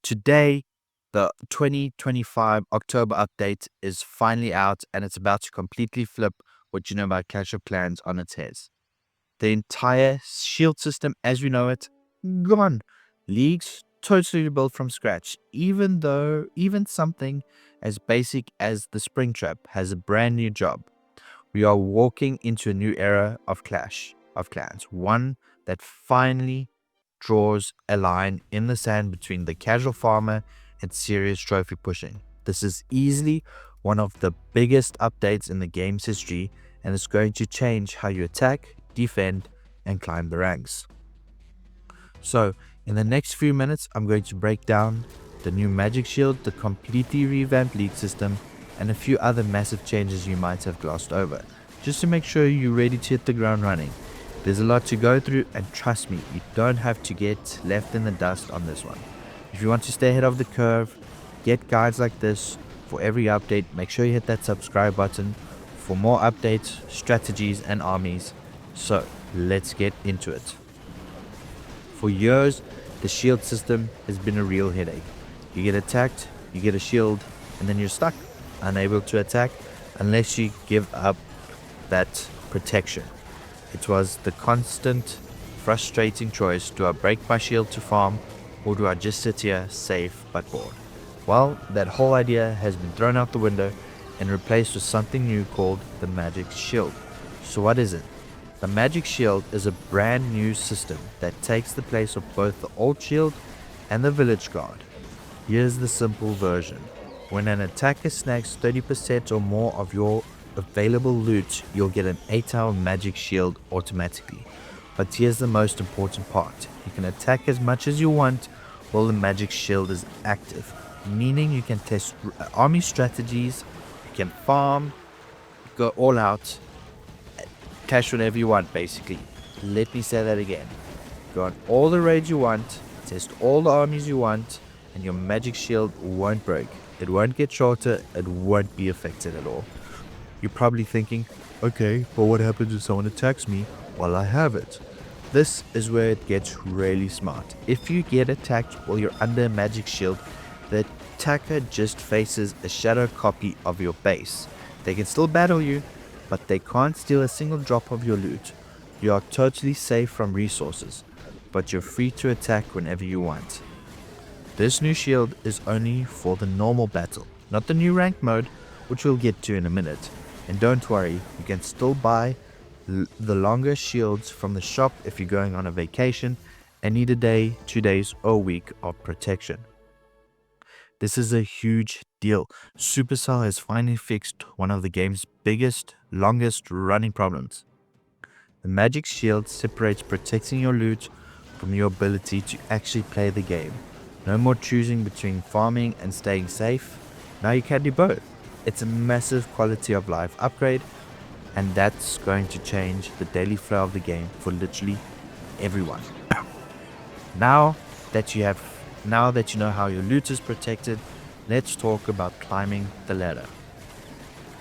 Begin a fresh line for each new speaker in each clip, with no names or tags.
Today, the 2025 October update is finally out and it's about to completely flip what you know about Clash of Clans on its head. The entire shield system as we know it, gone. Leagues totally rebuilt from scratch, even something as basic as the Spring Trap has a brand new job. We are walking into a new era of Clash of Clans, one that finally draws a line in the sand between the casual farmer and serious trophy pushing. This is easily one of the biggest updates in the game's history, and it's going to change how you attack, defend, and climb the ranks. So, in the next few minutes, I'm going to break down the new Magic Shield, the completely revamped league system, and a few other massive changes you might have glossed over, just to make sure you're ready to hit the ground running. There's a lot to go through, and trust me, you don't have to get left in the dust on this one. If you want to stay ahead of the curve, get guides like this for every update, make sure you hit that subscribe button for more updates, strategies, and armies. So, let's get into it. For years, the shield system has been a real headache. You get attacked, you get a shield, and then you're stuck, unable to attack unless you give up that protection. It was the constant, frustrating choice: do I break my shield to farm, or do I just sit here safe but bored? Well, that whole idea has been thrown out the window and replaced with something new called the Magic Shield. So what is it? The Magic Shield is a brand new system that takes the place of both the old shield and the village guard. Here's the simple version. When an attacker snags 30% or more of your available loot, you'll get an 8-hour magic shield automatically. But here's the most important part. You can attack as much as you want while the magic shield is active, meaning you can test army strategies, you can farm, go all out, cash whatever you want basically. Let me say that again. Go on all the raids you want, test all the armies you want, and your magic shield won't break. It won't get shorter, it won't be affected at all. You're probably thinking, okay, but what happens if someone attacks me while I have it? This is where it gets really smart. If you get attacked while you're under a magic shield, the attacker just faces a shadow copy of your base. They can still battle you, but they can't steal a single drop of your loot. You are totally safe from resources, but you're free to attack whenever you want. This new shield is only for the normal battle, not the new rank mode, which we'll get to in a minute. And don't worry, you can still buy the longer shields from the shop if you're going on a vacation and need a day, 2 days, or a week of protection. This is a huge deal. Supercell has finally fixed one of the game's biggest, longest running problems. The Magic Shield separates protecting your loot from your ability to actually play the game. No more choosing between farming and staying safe. Now you can do both. It's a massive quality of life upgrade, and that's going to change the daily flow of the game for literally everyone. Now that you know how your loot is protected, let's talk about climbing the ladder.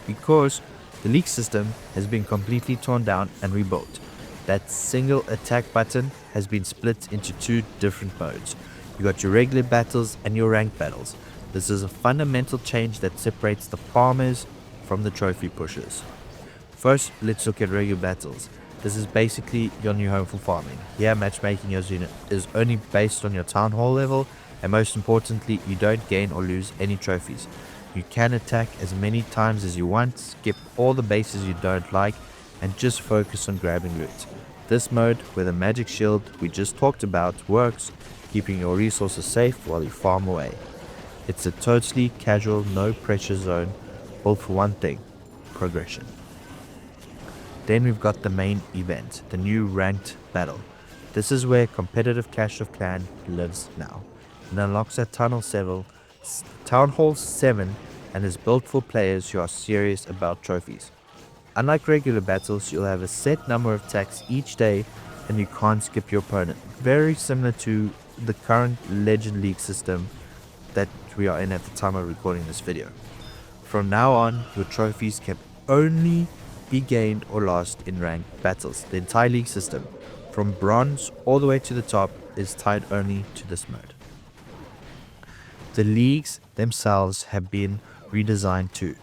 Because the league system has been completely torn down and rebuilt, that single attack button has been split into 2 different modes. You got your regular battles and your ranked battles. This is a fundamental change that separates the farmers from the trophy pushers. First, let's look at regular battles. This is basically your new home for farming. Here, matchmaking is only based on your town hall level, and most importantly, you don't gain or lose any trophies. You can attack as many times as you want, skip all the bases you don't like, and just focus on grabbing loot. This mode, where the magic shield we just talked about works, keeping your resources safe while you farm away. It's a totally casual, no pressure zone, built for one thing: progression. Then we've got the main event, the new ranked battle. This is where competitive Clash of Clans lives now. It unlocks at Town Hall 7 and is built for players who are serious about trophies. Unlike regular battles, you'll have a set number of attacks each day and you can't skip your opponent. Very similar to the current Legend League system that we are in at the time of recording this video. From now on, your trophies can only be gained or lost in ranked battles. The entire league system, from bronze all the way to the top, is tied only to this mode. The leagues themselves have been redesigned too.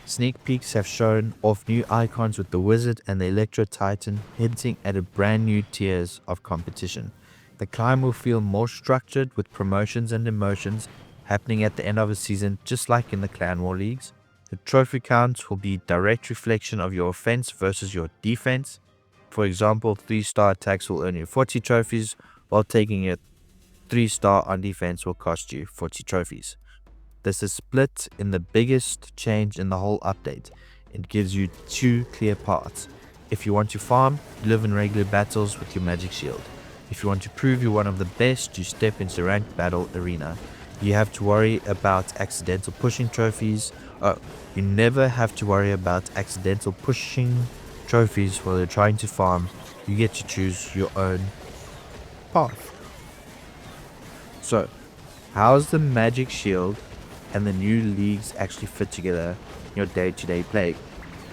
Sneak peeks have shown off new icons with the Wizard and the Electro Titan, hinting at a brand new tiers of competition. The climb will feel more structured with promotions and demotions happening at the end of a season, just like in the Clan War leagues. The trophy counts will be direct reflection of your offense versus your defense. For example, 3-star attacks will earn you 40 trophies, while taking a 3-star on defense will cost you 40 trophies. This is split in the biggest change in the whole update. It gives you 2 clear paths. If you want to farm, you live in regular battles with your magic shield. If you want to prove you're one of the best, you step into ranked battle arena. You have to worry about accidental pushing trophies. You never have to worry about accidental pushing trophies while you're trying to farm. You get to choose your own path. So, how's the magic shield and the new leagues actually fit together in your day-to-day play?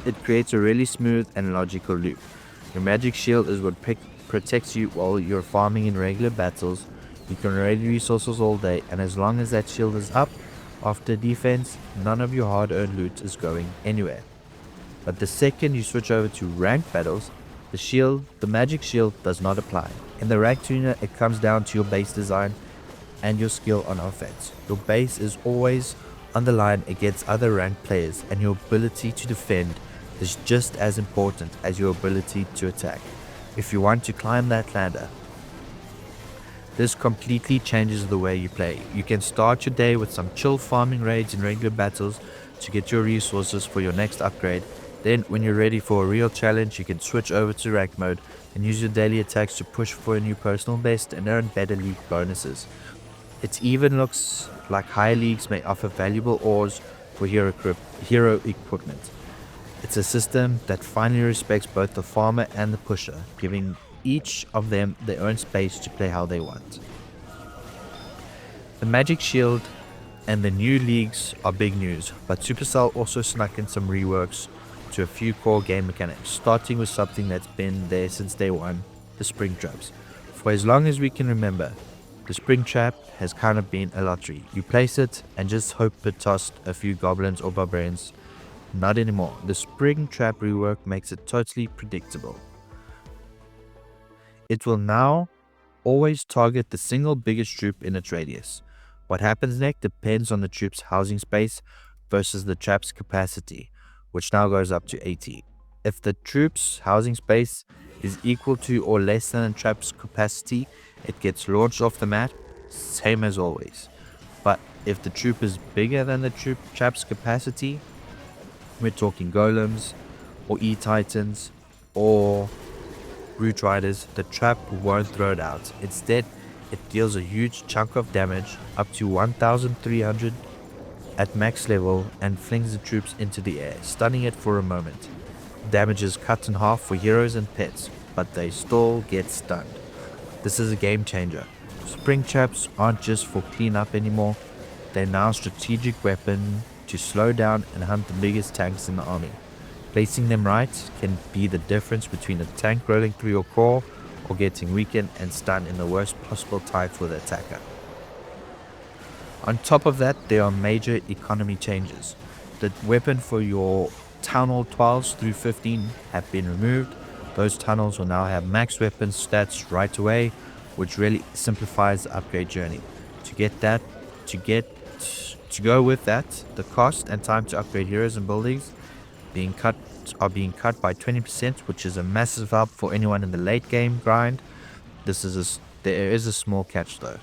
It creates a really smooth and logical loop. Your magic shield is what protects you while you're farming in regular battles. You can raid resources all day, and as long as that shield is up after defense, none of your hard-earned loot is going anywhere. But the second you switch over to ranked battles, the magic shield does not apply. In the ranked arena, it comes down to your base design and your skill on offense. Your base is always on the line against other ranked players, and your ability to defend is just as important as your ability to attack. If you want to climb that ladder, this completely changes the way you play. You can start your day with some chill farming raids in regular battles to get your resources for your next upgrade. Then when you're ready for a real challenge, you can switch over to ranked mode and use your daily attacks to push for a new personal best and earn better league bonuses. It even looks like higher leagues may offer valuable ores for hero equipment. It's a system that finally respects both the farmer and the pusher, giving each of them their own space to play how they want. The Magic Shield and the new leagues are big news, but Supercell also snuck in some reworks to a few core game mechanics, starting with something that's been there since day one, the spring traps. For as long as we can remember, the spring trap has kind of been a lottery. You place it and just hope it tossed a few goblins or barbarians. Not anymore. The spring trap rework makes it totally predictable. It will now always target the single biggest troop in its radius. What happens next depends on the troop's housing space versus the trap's capacity, which now goes up to 80. If the troop's housing space is equal to or less than the trap's capacity, it gets launched off the mat, same as always. But if the troop is bigger than the trap's capacity, we're talking golems or E-Titans or Root Riders, the trap won't throw it out. Instead, it deals a huge chunk of damage, up to 1300 at max level, and flings the troops into the air, stunning it for a moment. Damage is cut in half for heroes and pets, but they still get stunned. This is a game changer. Spring traps aren't just for cleanup anymore, they're now a strategic weapon to slow down and hunt the biggest tanks in the army. Placing them right can be the difference between a tank rolling through your core or getting weakened and stunned in the worst possible time for the attacker. On top of that, there are major economy changes. The weapon for your Town Hall 12s through 15 have been removed. Those tunnels will now have max weapon stats right away, which really simplifies the upgrade journey. To go with that, the cost and time to upgrade heroes and buildings are being cut by 20%, which is a massive help for anyone in the late game grind. There is a small catch though.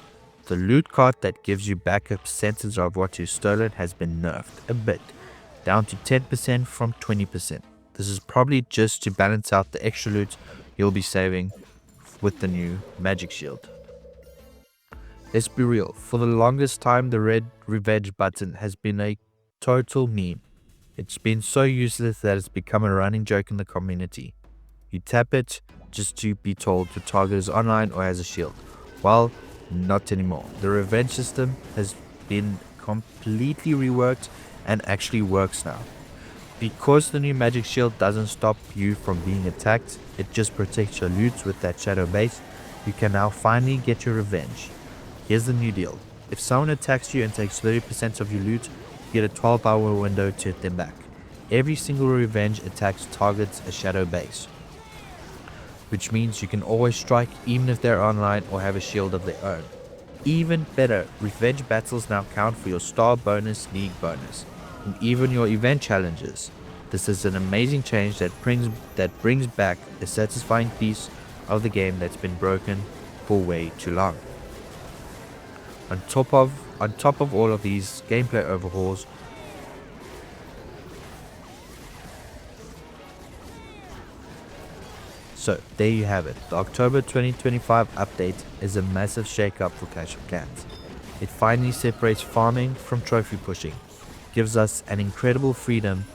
The loot card that gives you back a percentage of what you've stolen has been nerfed a bit, down to 10% from 20%. This is probably just to balance out the extra loot you'll be saving with the new magic shield. Let's be real, for the longest time the red revenge button has been a total meme. It's been so useless that it's become a running joke in the community. You tap it just to be told your target is online or has a shield. Well, not anymore. The revenge system has been completely reworked and actually works now. Because the new magic shield doesn't stop you from being attacked, it just protects your loot with that shadow base, you can now finally get your revenge. Here's the new deal. If someone attacks you and takes 30% of your loot, you get a 12-hour window to hit them back. Every single revenge attack targets a shadow base, which means you can always strike even if they're online or have a shield of their own. Even better, revenge battles now count for your star bonus, league bonus, and even your event challenges. This is an amazing change that brings back a satisfying piece of the game that's been broken for way too long. On top of all of these gameplay overhauls, so there you have it. The October 2025 update is a massive shake-up for Clash of Clans. It finally separates farming from trophy pushing, gives us an incredible freedom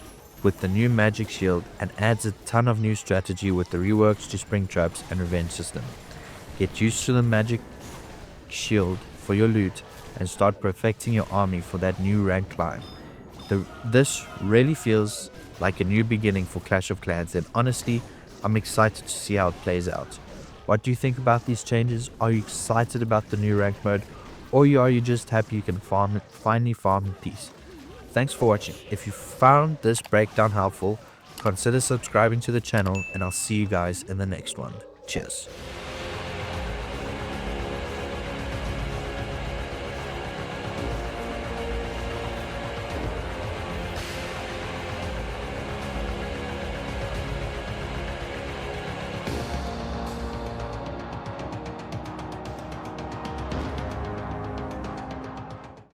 with the new magic shield, and adds a ton of new strategy with the reworks to spring traps and revenge system. Get used to the magic shield for your loot and start perfecting your army for that new rank climb. This really feels like a new beginning for Clash of Clans, and honestly, I'm excited to see how it plays out. What do you think about these changes? Are you excited about the new rank mode, or are you just happy you can finally farm in peace? Thanks for watching. If you found this breakdown helpful, consider subscribing to the channel, and I'll see you guys in the next one. Cheers.